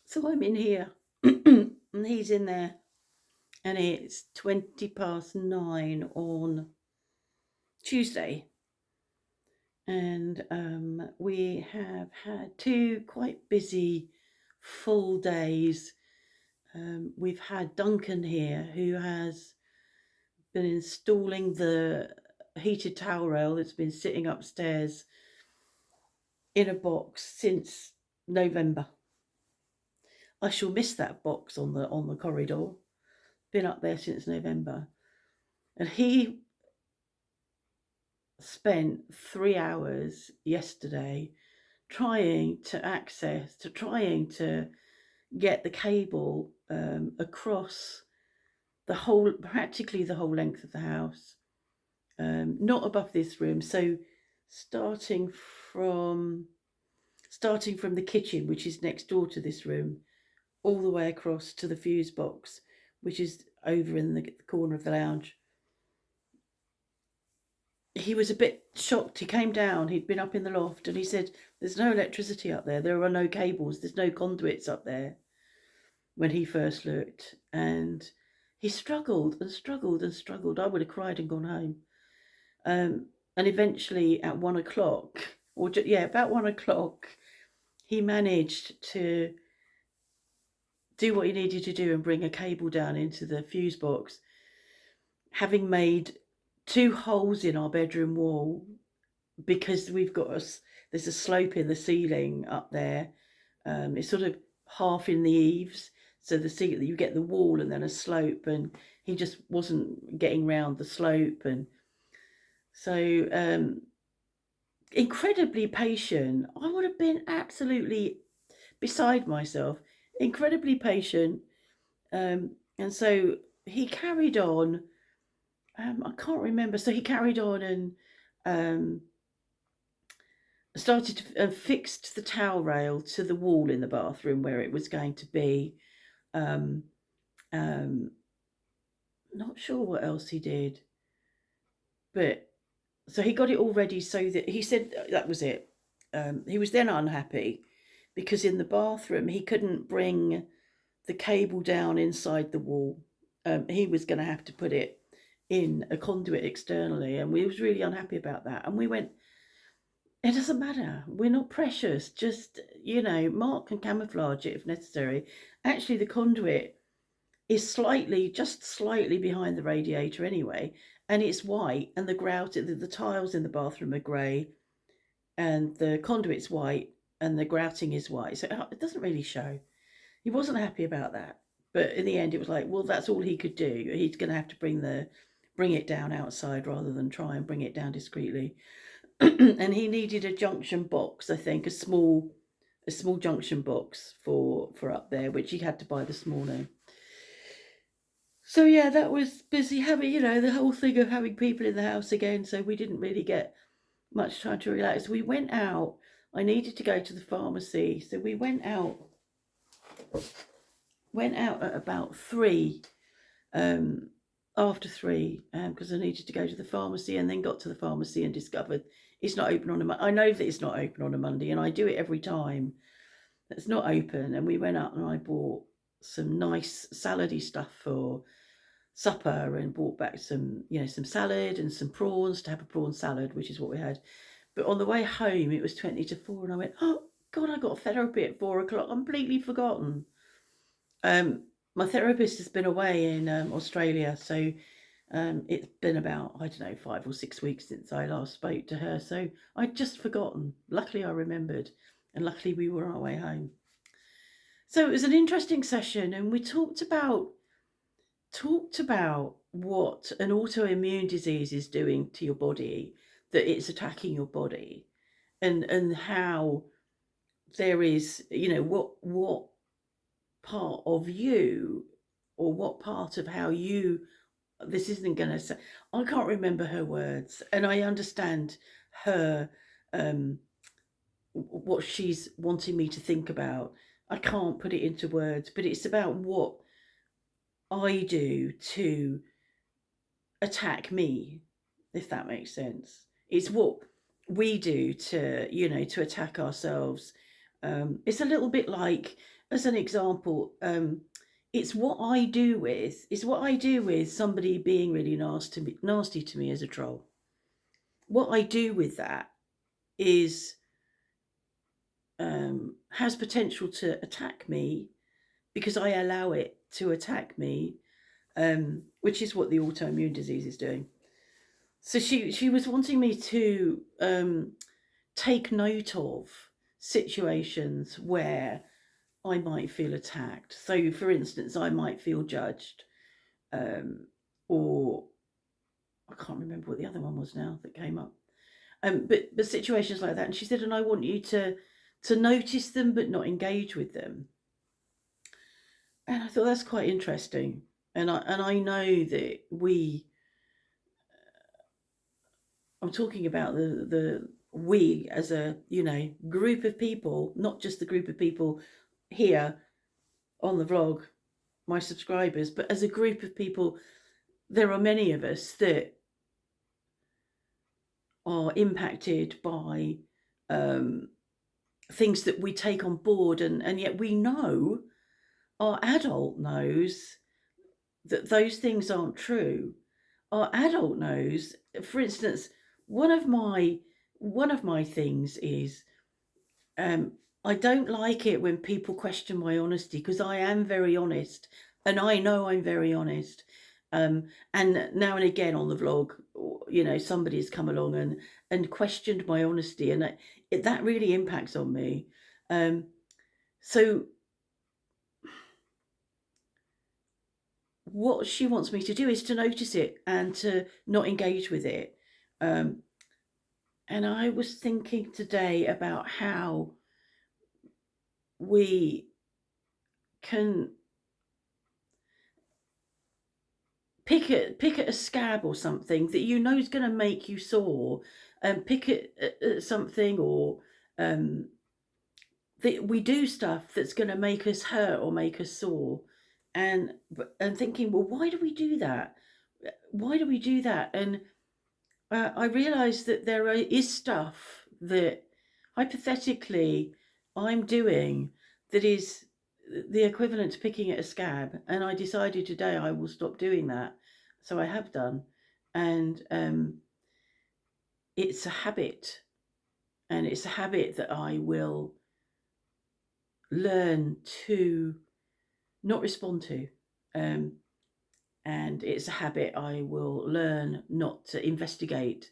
So I'm in here and he's in there, and it's 9:20 on Tuesday. And we have had two quite busy full days. We've had Duncan here, who has been installing the heated towel rail that's been sitting upstairs in a box since November. I shall miss that box on the corridor. Been up there since November, and he spent 3 hours yesterday trying to get the cable across practically the whole length of the house, not above this room. So starting from starting from the kitchen, which is next door to this room, all the way across to the fuse box, which is over in the corner of the lounge. He was a bit shocked. He came down, he'd been up in the loft, and he said, "There's no electricity up there. There are no cables. There's no conduits up there," when he first looked. And he struggled and struggled and struggled. I would have cried and gone home. And eventually at 1 o'clock, about 1 o'clock, he managed to do what he needed to do and bring a cable down into the fuse box, having made two holes in our bedroom wall, because there's a slope in the ceiling up there. It's sort of half in the eaves, so you get the wall and then a slope, and he just wasn't getting round the slope. And so incredibly patient. I would have been absolutely beside myself. Incredibly patient. And so he carried on. I can't remember. So he carried on and started to fixed the towel rail to the wall in the bathroom where it was going to be. Um, um, Not sure what else he did, but so he got it all ready so that he said that was it. He was then unhappy because in the bathroom he couldn't bring the cable down inside the wall. He was going to have to put it in a conduit externally, and we was really unhappy about that. And we went, it doesn't matter. We're not precious. Just, Mark can camouflage it if necessary. Actually, the conduit is just slightly behind the radiator anyway, and it's white, and the tiles in the bathroom are grey, and the conduit's white, and the grouting is white. So it doesn't really show. He wasn't happy about that. But in the end, it was like, well, that's all he could do. He's going to have to bring it down outside rather than try and bring it down discreetly. And he needed a junction box, I think, a small junction box for up there, which he had to buy this morning. So yeah, that was busy having, the whole thing of having people in the house again. So we didn't really get much time to relax. We went out. I needed to go to the pharmacy, so we went out at about 3, after 3, because I needed to go to the pharmacy, and then got to the pharmacy and discovered it's not open on a Monday. I know that it's not open on a Monday, and I do it every time. It's not open. And we went out and I bought some nice salady stuff for supper, and bought back some salad and some prawns to have a prawn salad, which is what we had. But on the way home, it was 20 to 4, and I went, oh God, I got therapy at 4 o'clock. Completely forgotten. My therapist has been away in Australia, so it's been about, I don't know, 5 or 6 weeks since I last spoke to her. So I'd just forgotten. Luckily, I remembered, and luckily we were on our way home. So it was an interesting session, and we talked about what an autoimmune disease is doing to your body, that it's attacking your body, and how there is, what part of you, or what part of how you, this isn't going to say, I can't remember her words, and I understand her, what she's wanting me to think about. I can't put it into words, but it's about what I do to attack me, if that makes sense. It's what we do to attack ourselves It's a little bit like, as an example, it's what I do with somebody being really nasty to me as a troll. What I do with that is has potential to attack me because I allow it to attack me, which is what the autoimmune disease is doing. So she was wanting me to take note of situations where I might feel attacked. So, for instance, I might feel judged, or I can't remember what the other one was now that came up. But situations like that, and she said, and I want you to notice them but not engage with them. And I thought that's quite interesting. And I know that I'm talking about the we as a group of people, not just the group of people here on the vlog, my subscribers, but as a group of people, there are many of us that are impacted by things that we take on board, and yet we know, our adult knows, that those things aren't true. Our adult knows, for instance, one of my things is, um, I don't like it when people question my honesty, because I am very honest, and I know I'm very honest. And now and again on the vlog, somebody's come along and questioned my honesty, and that really impacts on me. So what she wants me to do is to notice it and to not engage with it. Um, and I was thinking today about how we can pick at a scab or something that you know is going to make you sore, and pick at something, or um, that we do stuff that's going to make us hurt or make us sore, and thinking, well, why do we do that? Why do we do that? And I realised that is stuff that hypothetically I'm doing that is the equivalent to picking at a scab, and I decided today I will stop doing that. So I have done, and it's a habit, and it's a habit that I will learn to not respond to. Um, and it's a habit I will learn not to investigate.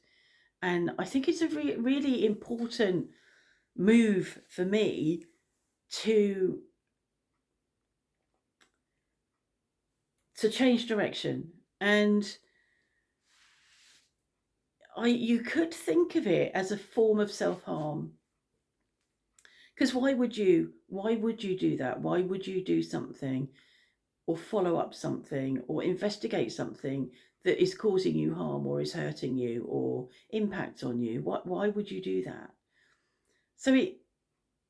And I think it's a really important move for me to change direction. And you could think of it as a form of self-harm, because why would you do that? Why would you do something, or follow up something, or investigate something that is causing you harm, or is hurting you, or impacts on you? Why would you do that? So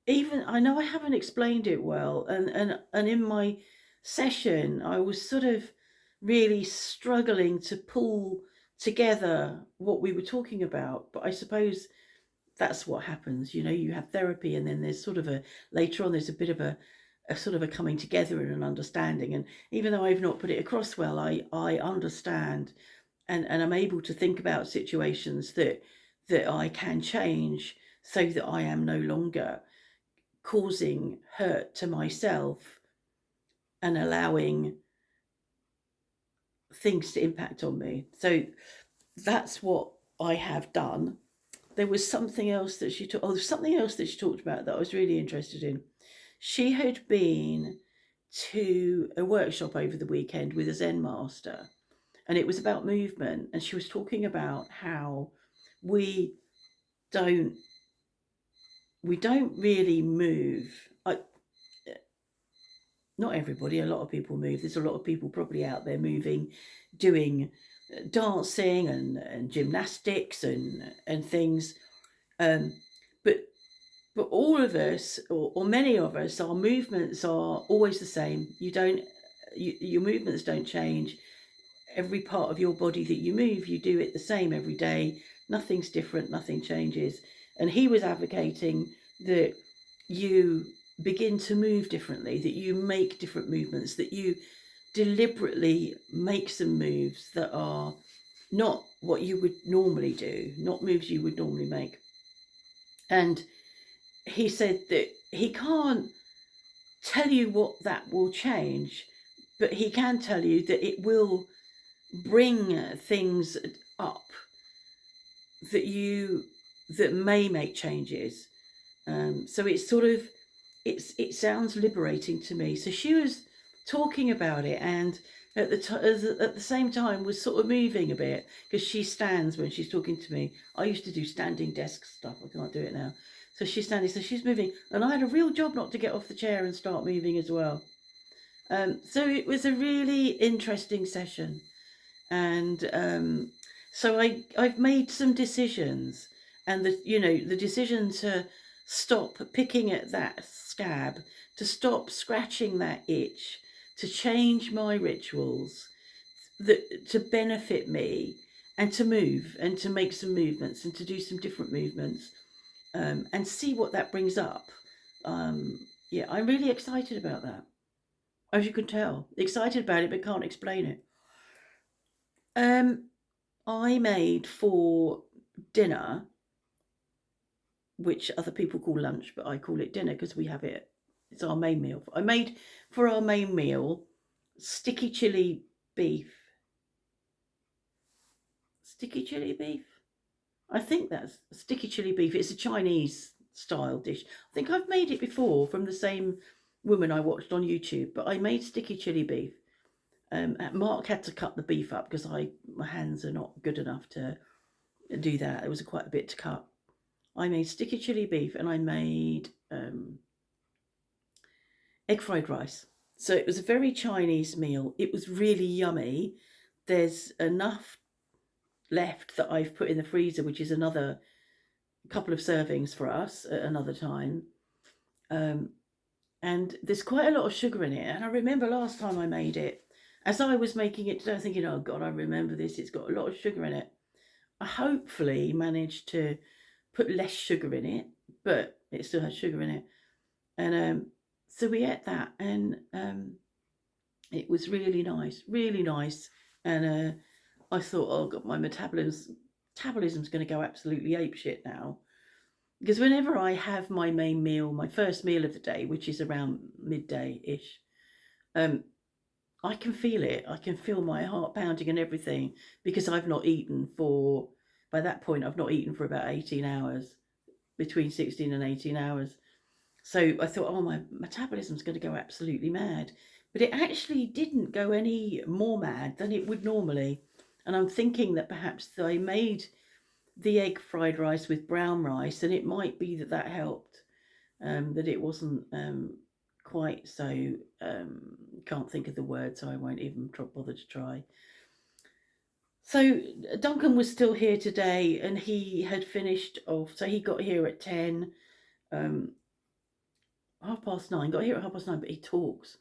even, I know I haven't explained it well, and in my session I was sort of really struggling to pull together what we were talking about. But I suppose that's what happens. You have therapy, and then there's sort of later on there's a bit of a sort of a coming together and an understanding. And even though I've not put it across well, I understand, and I'm able to think about situations that I can change, so that I am no longer causing hurt to myself and allowing things to impact on me. So that's what I have done. There was something else that she talked. Oh, there's something else that she talked about that I was really interested in. She had been to a workshop over the weekend with a Zen master, and it was about movement. And she was talking about how we don't really move. Not everybody. A lot of people move. There's a lot of people probably out there moving, doing dancing and gymnastics and things. Um, but all of us, or many of us, our movements are always the same. Your movements don't change. Every part of your body that you move, you do it the same every day. Nothing's different. Nothing changes. And he was advocating that you begin to move differently, that you make different movements, that you deliberately make some moves that are not what you would normally do, not moves you would normally make. And he said that he can't tell you what that will change, but he can tell you that it will bring things up that may make changes. So it's sort of it sounds liberating to me. So she was talking about it, and at the same time was sort of moving a bit, because she stands when she's talking to me. I used to do standing desk stuff. I can't do it now. So she's standing, so she's moving, and I had a real job not to get off the chair and start moving as well. So it was a really interesting session, and so I've made some decisions, and the decision to stop picking at that scab, to stop scratching that itch, to change my rituals that to benefit me, and to move and to make some movements and to do some different movements, and see what that brings up. Yeah, I'm really excited about that. As you can tell, excited about it but can't explain it. Um, I made for dinner, which other people call lunch, but I call it dinner because we have it. It's our main meal. I made for our main meal sticky chili beef. Sticky chili beef? I think that's sticky chili beef. It's a Chinese style dish. I think I've made it before from the same woman I watched on YouTube, but I made sticky chili beef. Mark had to cut the beef up because my hands are not good enough to do that. It was quite a bit to cut. I made sticky chili beef, and I made egg fried rice. So it was a very Chinese meal. It was really yummy. There's enough left that I've put in the freezer, which is another couple of servings for us at another time. Um, and there's quite a lot of sugar in it. And I remember last time I made it, as I was making it today, thinking, oh God, I remember this. It's got a lot of sugar in it. I hopefully managed to put less sugar in it, but it still has sugar in it. And so we ate that, and it was really nice, really nice. And I thought, oh God, my metabolism's going to go absolutely apeshit now. Because whenever I have my main meal, my first meal of the day, which is around midday-ish, um, I can feel it. I can feel my heart pounding and everything, because I've not eaten by that point, I've not eaten for about 18 hours, between 16 and 18 hours. So I thought, oh, my metabolism's going to go absolutely mad. But it actually didn't go any more mad than it would normally. And I'm thinking that perhaps I made the egg fried rice with brown rice, and it might be that helped, that it wasn't quite so, can't think of the word, so I won't even bother to try. So Duncan was still here today, and he had finished off, so he got here at 10, 9:30, got here at 9:30, but he talks.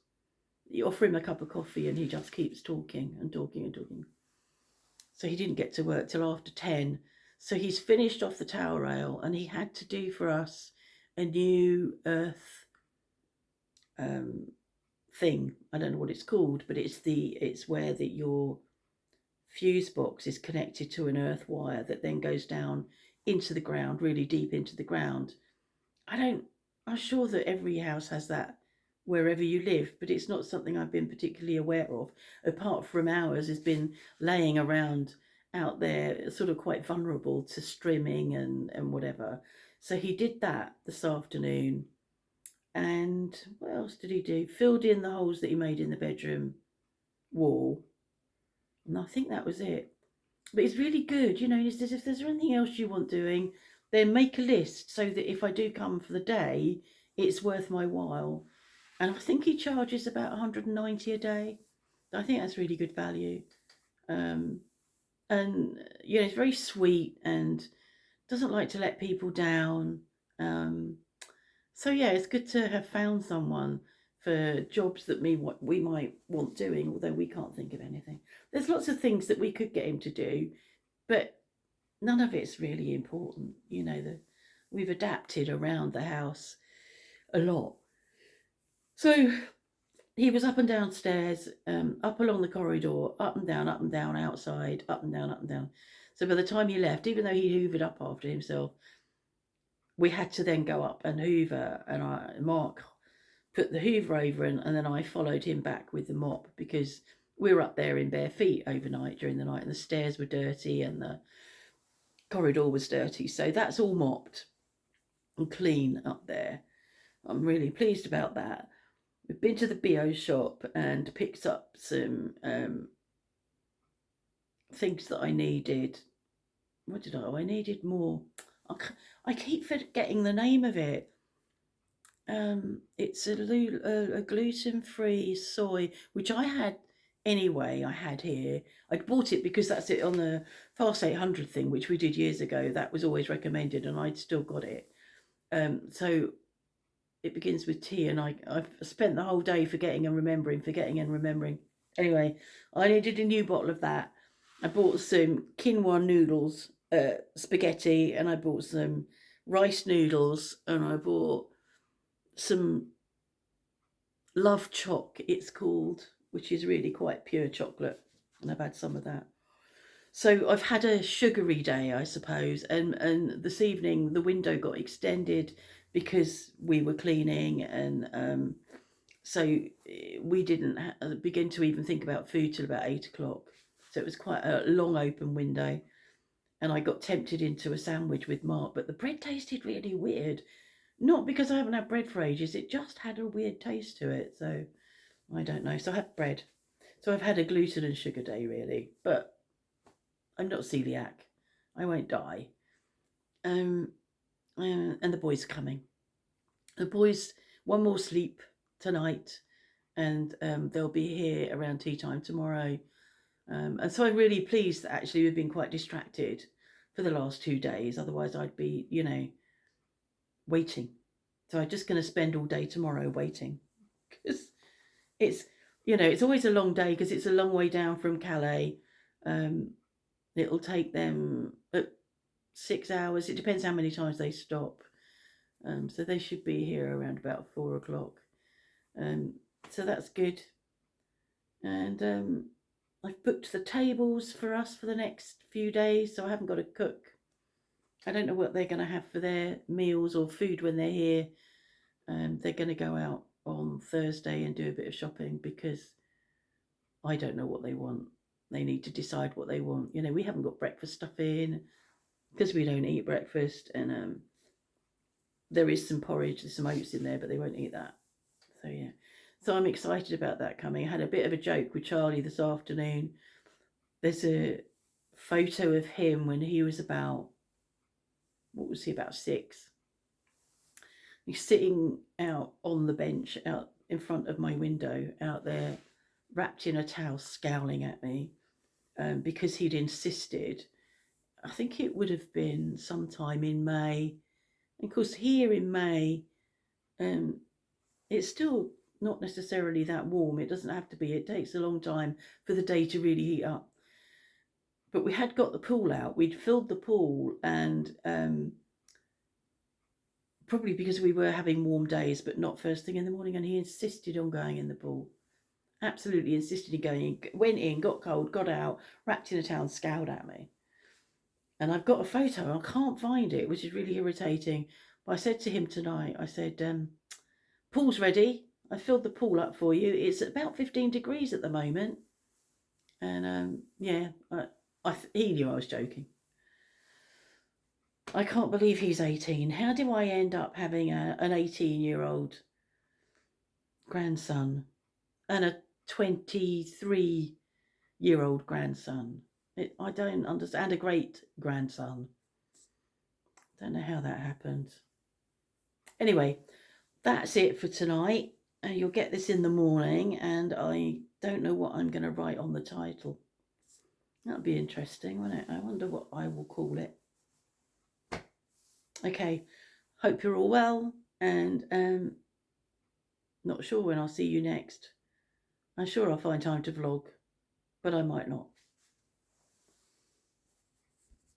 You offer him a cup of coffee and he just keeps talking and talking and talking. So he didn't get to work till after 10. So he's finished off the towel rail, and he had to do for us a new earth thing. I don't know what it's called, but it's where your fuse box is connected to an earth wire that then goes down into the ground, really deep into the ground. I'm sure that every house has that wherever you live, but it's not something I've been particularly aware of, apart from ours has been laying around out there, sort of quite vulnerable to streaming and whatever. So he did that this afternoon. And what else did he do? Filled in the holes that he made in the bedroom wall. And I think that was it. But it's really good, he says, if there's anything else you want doing, then make a list, so that if I do come for the day, it's worth my while. And I think he charges about 190 a day. I think that's really good value. And it's very sweet and doesn't like to let people down. So yeah, it's good to have found someone for jobs that we might want doing, although we can't think of anything. There's lots of things that we could get him to do, but none of it's really important. We've adapted around the house. a lot. So he was up and downstairs, up along the corridor, up and down, outside, up and down, up and down. So by the time he left, even though he hoovered up after himself, we had to then go up and hoover. And Mark put the hoover over, and then I followed him back with the mop because we were up there in bare feet overnight during the night, and the stairs were dirty and the corridor was dirty. So that's all mopped and clean up there. I'm really pleased about that. We've been to the BO shop and picked up some things that I needed. What did I? I needed more. I keep forgetting the name of it. It's a gluten-free soy, which I had anyway. I had here. I'd bought it because that's it on the Fast 800 thing, which we did years ago. That was always recommended, and I'd still got it. So it begins with T, and I've spent the whole day forgetting and remembering. Anyway, I needed a new bottle of that. I bought some quinoa noodles, spaghetti, and I bought some rice noodles, and I bought some Love Choc, it's called, which is really quite pure chocolate, and I've had some of that. So I've had a sugary day, I suppose, and this evening the window got extended because we were cleaning, and so we didn't begin to even think about food till about 8 o'clock. So it was quite a long open window, and I got tempted into a sandwich with Mark, but the bread tasted really weird. Not because I haven't had bread for ages, it just had a weird taste to it. So I don't know. So I have bread. So I've had a gluten and sugar day, really, but I'm not celiac. I won't die. And the boys are coming. The boys, one more sleep tonight, and they'll be here around tea time tomorrow. And so I'm really pleased that actually we've been quite distracted for the last 2 days. Otherwise, I'd be, waiting. So I'm just going to spend all day tomorrow waiting, because it's always a long day because it's a long way down from Calais. It'll take them 6 hours. It depends how many times they stop. So they should be here around about 4 o'clock. So that's good. And I've booked the tables for us for the next few days, so I haven't got to cook. I don't know what they're going to have for their meals or food when they're here. They're going to go out on Thursday and do a bit of shopping because I don't know what they want. They need to decide what they want. We haven't got breakfast stuff in because we don't eat breakfast, and there is some porridge, there's some oats in there, but they won't eat that. So yeah, so I'm excited about that coming. I had a bit of a joke with Charlie this afternoon. There's a photo of him when he was about, what was he, about 6. He's sitting out on the bench out in front of my window out there, wrapped in a towel, scowling at me, because he'd insisted. I think it would have been sometime in May. And of course, here in May, it's still not necessarily that warm. It doesn't have to be. It takes a long time for the day to really heat up. But we had got the pool out. We'd filled the pool, and probably because we were having warm days, but not first thing in the morning, and he insisted on going in the pool. Absolutely insisted in going in. Went in, got cold, got out, wrapped in a towel, scowled at me. And I've got a photo, and I can't find it, which is really irritating. But I said to him tonight, I said, pool's ready. I filled the pool up for you. It's about 15 degrees at the moment. And yeah, he knew I was joking. I can't believe he's 18. How do I end up having an 18-year-old grandson and a 23-year-old grandson? I don't understand. And a great grandson. Don't know how that happened. Anyway, that's it for tonight. And you'll get this in the morning, and I don't know what I'm going to write on the title. That'll be interesting, won't it? I wonder what I will call it. Okay, hope you're all well, and not sure when I'll see you next. I'm sure I'll find time to vlog, but I might not.